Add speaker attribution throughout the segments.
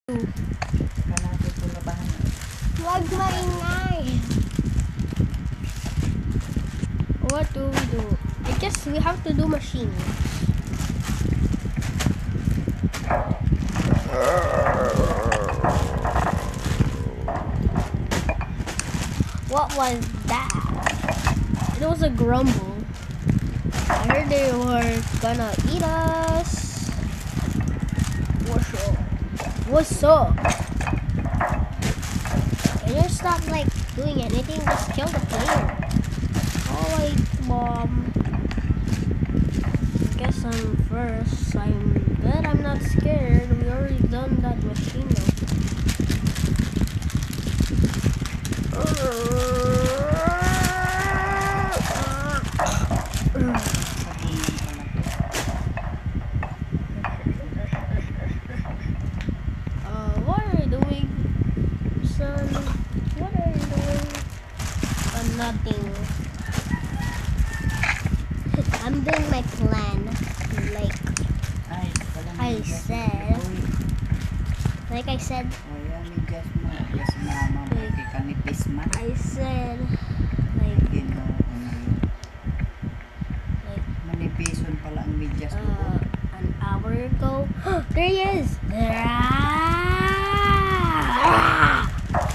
Speaker 1: Wag maingay. What do we do? I guess we have to do machine. What was that? It was a grumble. I heard they were gonna eat us. What's up? Can you stop like doing anything? Just kill the player. Alright, Mom. I guess I'm first. I'm not scared. We already done that machine now. What are you doing, son? What are you doing? Nothing. I'm doing my plan. Like I said. I said, like,
Speaker 2: manipison pala ang medyas
Speaker 1: an hour ago. There he is!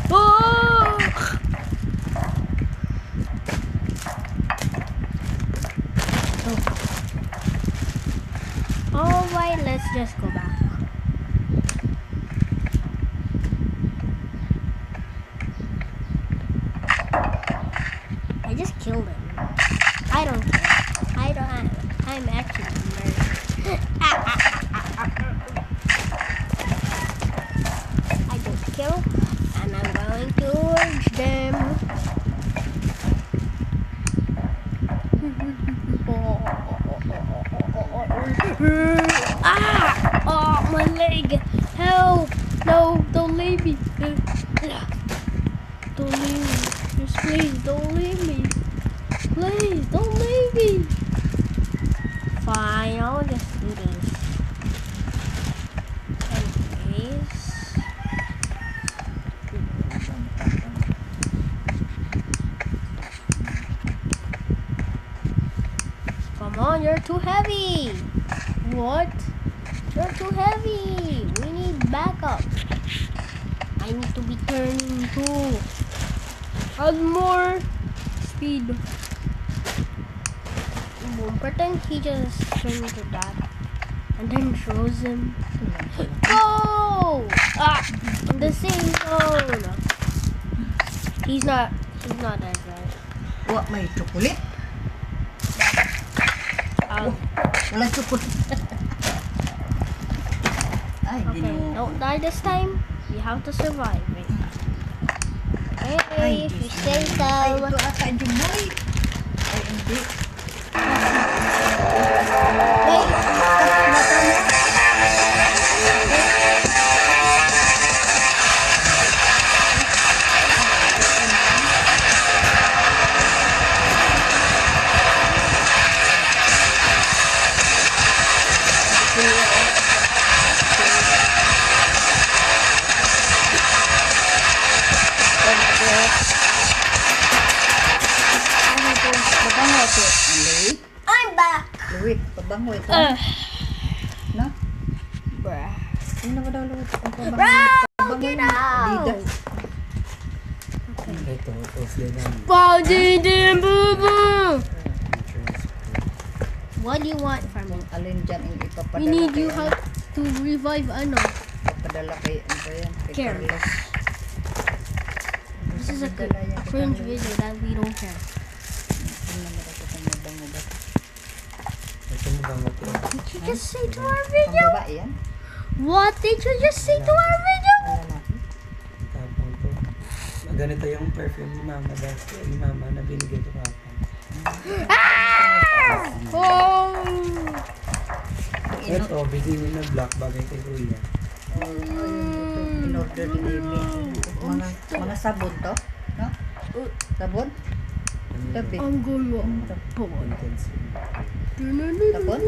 Speaker 1: Oh! Alright, let's just go back. I just killed him. I don't care. I'm actually murdered. I just kill and I'm going to urge them. Oh, my leg. Help. No, don't leave me. Don't leave me. Just please don't leave me. Please don't leave me. Fine, I'll just do this. Anyways. Come on, you're too heavy. What? You're too heavy. We need backup. I need to be turning too. Add more speed. Pretend he just turned to that and then throws him. Go! In the same zone. He's not that guy.
Speaker 2: What, may chocolate? Walang chocolate.
Speaker 1: Okay, don't die this time. We have to survive it. Hey, if you say so.
Speaker 2: Ay, ito ata yung boy. Ay, hindi.
Speaker 1: I'm back.
Speaker 2: Luwit, pabango ito. No?
Speaker 1: Bruh.
Speaker 2: Ano na ba daw luwit?
Speaker 1: Bro, get out. What do you want from me?
Speaker 2: Alin dyan yung ipapadala
Speaker 1: We need you
Speaker 2: kay
Speaker 1: help to revive ano.
Speaker 2: Ipapadala kay ano ba yan? Kay
Speaker 1: Carlos.
Speaker 2: Carlos.
Speaker 1: This is a cringe video that we don't care.
Speaker 2: Ano naman ako kung mabango ba?
Speaker 1: Did you just say to our video?
Speaker 2: Ang babae yan?
Speaker 1: What did you just say to our video?
Speaker 2: Ano natin?
Speaker 3: Tapang to. Ganito yung perfume ni Mama dati. Ni Mama na binigay ko Papa.
Speaker 1: Oh!
Speaker 3: Ito, bigyan na black bagay kay Kuya.
Speaker 2: In order to mga sabon to? No? Sabon? Tabi.
Speaker 1: I'm going
Speaker 3: Intensive.
Speaker 2: Tapon?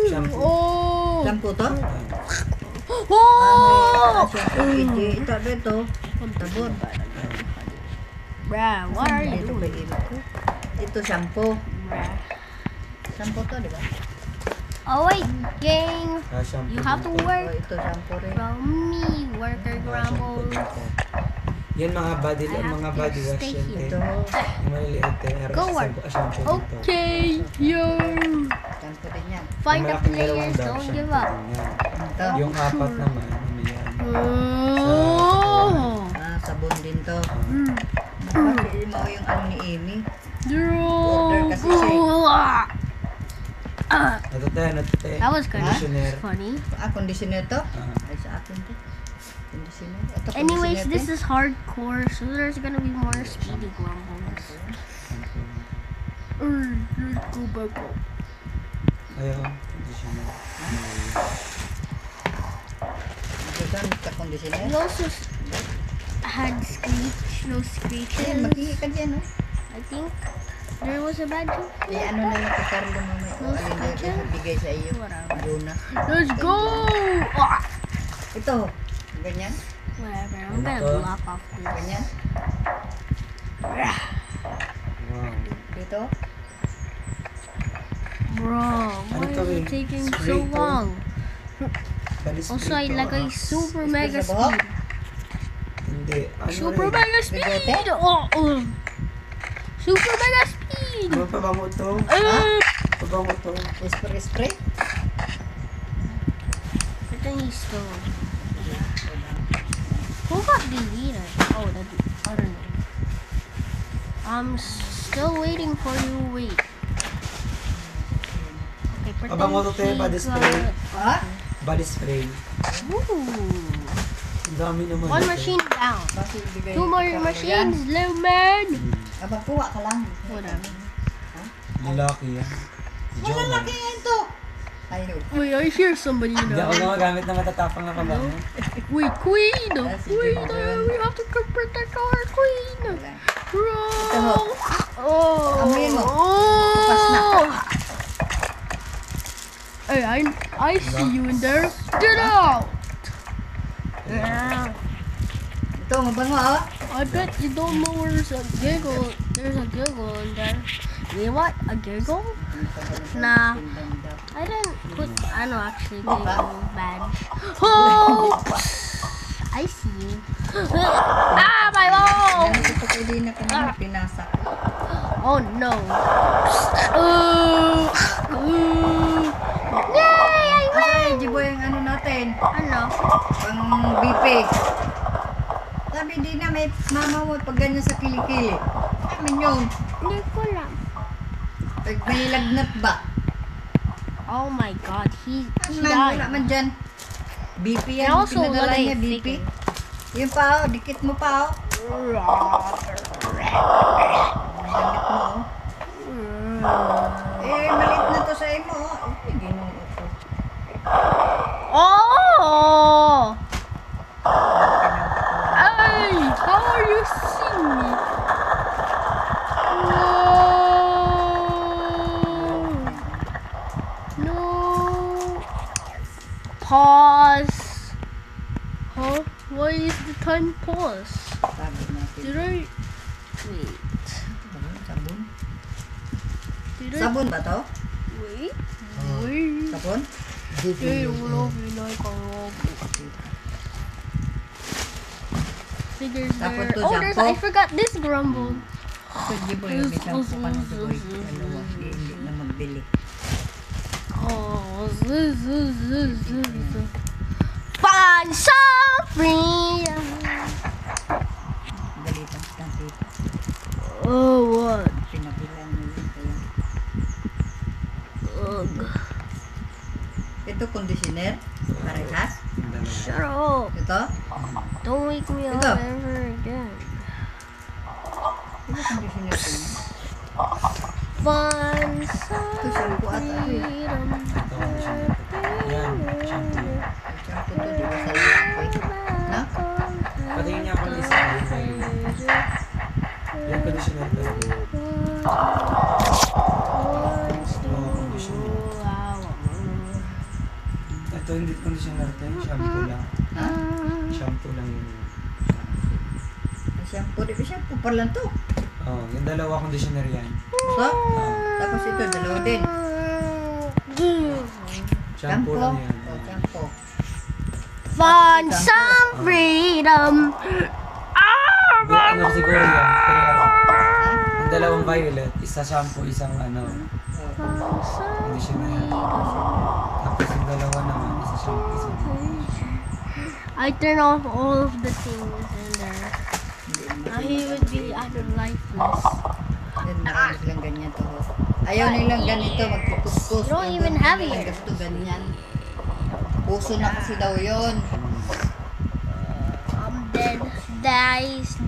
Speaker 3: Shampoo.
Speaker 1: Oh!
Speaker 2: Shampoo to?
Speaker 1: Oh!
Speaker 2: shampoo. Ito dito. Sabon.
Speaker 1: Bruh, what are you
Speaker 2: Ito ba
Speaker 1: doing?
Speaker 2: ito? Ito shampoo.
Speaker 1: Bruh.
Speaker 2: Shampoo to, di ba?
Speaker 1: Oh wait, gang.
Speaker 3: Shampoo
Speaker 1: You have to
Speaker 3: dito.
Speaker 1: work
Speaker 2: Ito shampoo rin.
Speaker 1: from me, worker
Speaker 3: Shampoo
Speaker 1: grumble.
Speaker 3: dito. Yan mga body,
Speaker 1: I have
Speaker 3: mga
Speaker 1: to
Speaker 3: body wash
Speaker 1: stay
Speaker 3: yan.
Speaker 1: here.
Speaker 2: Ito.
Speaker 3: Yung maliliit eh.
Speaker 1: Go work.
Speaker 3: Shampoo dito.
Speaker 1: Okay, yo.
Speaker 2: Shampoo rin yan.
Speaker 1: Find the
Speaker 3: Yung malaking dalawang
Speaker 1: players,
Speaker 3: dab,
Speaker 1: don't
Speaker 3: shampoo
Speaker 1: give up.
Speaker 3: din yan.
Speaker 2: Ito.
Speaker 3: Yung apat naman, ano yan?
Speaker 1: Oh.
Speaker 2: Sabon din to.
Speaker 1: Mm.
Speaker 2: Bakit mo yung ano ni Amy?
Speaker 1: Order
Speaker 2: kasi siya
Speaker 3: Ito tayo,
Speaker 1: That was kind of
Speaker 3: Conditioner.
Speaker 1: funny.
Speaker 2: Conditioner to?
Speaker 3: Ah.
Speaker 2: Ay, sa akin to. Conditioner. Ito,
Speaker 1: Anyways,
Speaker 2: conditioner
Speaker 1: this
Speaker 2: din.
Speaker 1: is hardcore, so there's gonna be more speedy grumbles. Let's go back up.
Speaker 3: Ayaw, conditioner.
Speaker 2: Ito doon, sa conditioner.
Speaker 1: We also had no
Speaker 2: Ayan,
Speaker 1: screeches.
Speaker 2: maghingi ka dyan, no?
Speaker 1: I think there was a bad joke.
Speaker 2: Ano na lang kay Carlo mamaya. O, alin na yung ibigay sa iyo.
Speaker 1: Whatever.
Speaker 2: Luna.
Speaker 1: Let's go! Ah!
Speaker 2: Ito, ganyan.
Speaker 1: Whatever, I'm gonna
Speaker 3: Ano to?
Speaker 1: block off this.
Speaker 2: Ganyan.
Speaker 3: Wow.
Speaker 2: Dito.
Speaker 1: Bro,
Speaker 3: Ano
Speaker 1: why
Speaker 3: to,
Speaker 1: is
Speaker 3: eh?
Speaker 1: it taking
Speaker 3: Spray
Speaker 1: so
Speaker 3: to?
Speaker 1: long?
Speaker 3: Bali
Speaker 1: Also,
Speaker 3: spray
Speaker 1: I
Speaker 3: to,
Speaker 1: like a
Speaker 3: ah.
Speaker 1: super
Speaker 2: Spray
Speaker 1: mega
Speaker 2: sa buhok?
Speaker 1: speed.
Speaker 3: Hindi. Ano
Speaker 1: Super
Speaker 3: rin?
Speaker 1: mega speed! Oh. Super mega speed!
Speaker 3: Ano pa bango to? Pabango to.
Speaker 2: Spray, spray.
Speaker 1: I think he's still. Who got deleted? Oh, I don't know. I'm still waiting for you. Wait. Okay, pretend
Speaker 3: Pabango to, te,
Speaker 1: he
Speaker 3: body spray.
Speaker 2: Ha?
Speaker 3: Body spray.
Speaker 1: Ooh.
Speaker 3: Ang dami naman.
Speaker 1: One
Speaker 3: ito.
Speaker 1: machine down.
Speaker 2: Bakit ibigay
Speaker 1: 2 more
Speaker 2: kay Carlo
Speaker 1: machines,
Speaker 2: yan?
Speaker 1: little man.
Speaker 2: Aba, kuha ka lang.
Speaker 1: Whatever.
Speaker 3: Lalaki yan. Jonah.
Speaker 2: Malalaki yan to. Ayaw.
Speaker 1: Wait, I hear somebody
Speaker 3: Hindi ako
Speaker 1: now.
Speaker 3: gumagamit ng matatapang na pabango.
Speaker 1: Wait, queen!
Speaker 2: That's
Speaker 1: Queen!
Speaker 2: the difference.
Speaker 1: We have to protect our queen!
Speaker 2: Wala.
Speaker 1: Bro!
Speaker 2: ho.
Speaker 1: Oh!
Speaker 2: Amoy mo.
Speaker 1: Oh!
Speaker 2: Bukas na.
Speaker 1: Hey, I see you in there. Get out! Yeah.
Speaker 2: Ito, mabango, oh.
Speaker 1: I bet you don't know there's a giggle. There's a giggle in there. You know what? A giggle? Nah. I didn't put. I know actually giggle badge. Oh! I see you. Ah, my ball!
Speaker 2: Ano ito pwede na kung pinasa ko.
Speaker 1: Oh no. Yay! I win!
Speaker 2: Ay, Jiboy, ang ano natin.
Speaker 1: Ano?
Speaker 2: Pang BP. Sabi di na may mama mo pag ganyan sa kilikili. Amin yun.
Speaker 1: Hindi ko lang.
Speaker 2: Pag may lagnat ba?
Speaker 1: Oh my god, he
Speaker 2: Wala
Speaker 1: died.
Speaker 2: man dyan. BP
Speaker 1: And
Speaker 2: yan.
Speaker 1: also,
Speaker 2: Pinadala
Speaker 1: wala
Speaker 2: niya
Speaker 1: yung
Speaker 2: BP.
Speaker 1: fake.
Speaker 2: Yung pa, dikit mo pa, oh. Damit mo, oh. Eh, maliit na to sa imo, oh. Ay, ginoo ko.
Speaker 1: Oh! Hey, how are you seeing me? No. No. Pause. Huh? Why is the time pause?
Speaker 2: Sabi natin.
Speaker 1: Did I? Wait.
Speaker 2: Sabon?
Speaker 1: Did I?
Speaker 2: Sabon ba to?
Speaker 1: Wait. Wait.
Speaker 2: Sabon?
Speaker 1: Hey, wala like a robot. Figures
Speaker 2: Tapos
Speaker 1: there.
Speaker 2: to,
Speaker 1: Oh, there's.
Speaker 2: shampoo.
Speaker 1: I forgot this grumble.
Speaker 2: So, Jiboy, may shampoo ka na Jiboy. Ano mo, hindi na magbili.
Speaker 1: Oh, find some freedom.
Speaker 2: Galitan ka dito.
Speaker 1: Oh, what?
Speaker 2: Pinabilan mo yun. Kaya.
Speaker 1: Ugh.
Speaker 2: Ito, conditioner. Parehas.
Speaker 1: Shut up.
Speaker 2: Ito.
Speaker 1: Don't wake me up
Speaker 2: Ito.
Speaker 1: ever again.
Speaker 2: Ito, conditioner ko yun.
Speaker 1: Find some
Speaker 2: Ito, shampoo ata.
Speaker 1: freedom.
Speaker 3: Yan, shampoo.
Speaker 2: Shampoo to, di ba sa lalaki? Na?
Speaker 3: Patingin niya ako ng isa. Yung conditioner ko. Ito hindi conditioner to. Shampoo lang.
Speaker 2: Ha?
Speaker 3: Shampoo. shampoo lang yun.
Speaker 2: Shampoo, di ba shampoo pa lang to?
Speaker 3: Oh, yung dalawa conditioner yan.
Speaker 2: So, tapos ito, dalawa din.
Speaker 3: Shampoo lang yan.
Speaker 2: Oh, shampoo.
Speaker 1: Find some freedom.
Speaker 3: Ano siguro yan? Kaya, yung dalawang violet, isa shampoo, isang ano, conditioner. Tapos yung dalawa naman, isa shampoo, isang
Speaker 1: I turn off all of the things in there. He would be lifeless.
Speaker 2: Then, marami silang ganyan to. Ayaw nilang ganito, magkukuskus.
Speaker 1: You don't even have it.
Speaker 2: Ganito, ganyan. Puso na kasi daw yun.
Speaker 1: I'm dead. Dies